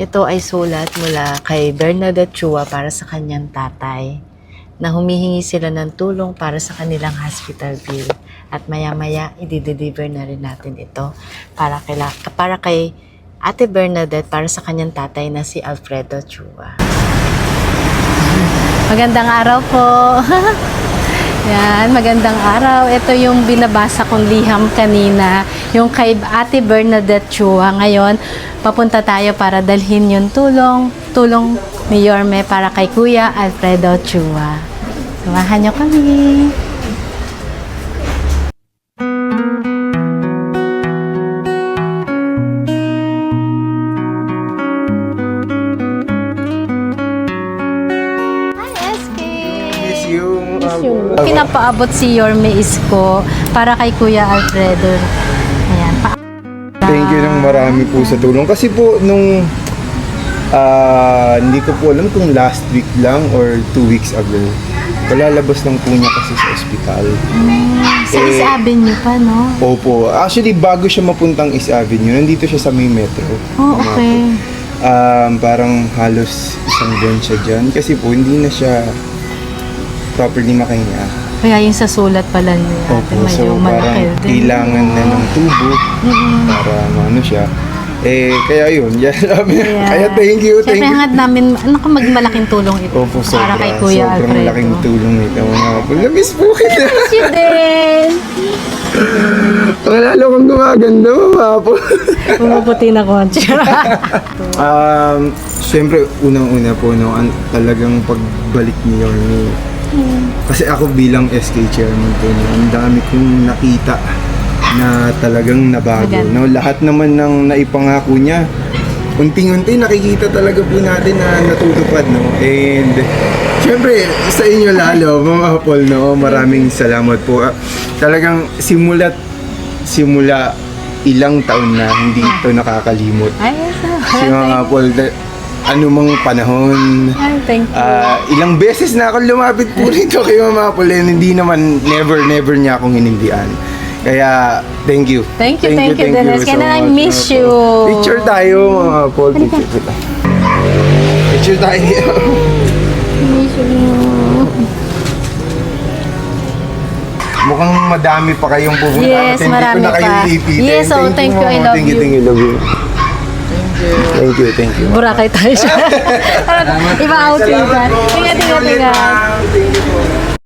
Ito ay sulat mula kay Bernadette Chua para sa kanyang tatay na humihingi sila ng tulong para sa kanilang hospital bill. At maya-maya, i-deliver na rin natin ito para kay Ate Bernadette para sa kanyang tatay na si Alfredo Chua. Magandang araw po. Yan, magandang araw. Ito yung binabasa kong liham kanina, yung kay Ate Bernadette Chua. Ngayon, papunta tayo para dalhin yung tulong ni Yorme para kay Kuya Alfredo Chua. Samahan niyo kami. Pinapaabot si Yorme Isko para kay Kuya Alfredo. Ayan. Thank you ng marami po sa tulong. Kasi po nung hindi ko po alam kung last week lang or 2 weeks ago, kalalabas lang po niya kasi sa ospital. Sa East Avenue pa, no? Opo. Actually, bago siya mapuntang East Avenue, nandito siya sa may metro. Oh, okay. Parang halos isang buwan siya dyan. Kasi po, hindi na siya properly makahinga. Kaya yung sa sulat pala niya. Opo, so parang kailangan na ng tubo para ano siya. Kaya yun. Kaya thank you. Siyempre, hangad namin, malaking tulong ito. Opo, para kay Kuya Alfredo. Sobrang laking tulong ito. Namiss po kita. Miss you din. Lalo kong gumaganda po. Pumuputi na konti. Siyempre, unang-una po, no, talagang pagbalik ni Yorme. Kasi ako bilang SK chairman po, no, ang dami kong nakita na talagang nabago. No? Lahat naman ng naipangako niya, unting-unti nakikita talaga po natin na natutupad. No? And siyempre, sa inyo lalo, Mama Paul, no? Maraming salamat po. Talagang simula ilang taon na hindi ito nakakalimot. Si Mama Paul, anumang panahon. Thank you. Ilang beses na ako lumapit po rito kay Mama Paul, and hindi naman, never niya akong hinindian. Kaya, thank you. Thank you, Dennis. Kaya I miss you. Picture tayo, Mama Paul. Picture tayo. Miss you. Mukhang madami pa kayong pupunta. Yes, marami pa. Yes, thank you. I love you. Thank you, love you. Thank you. Boracay tayo siya. Iba outfit. Tingnan. Thank you po.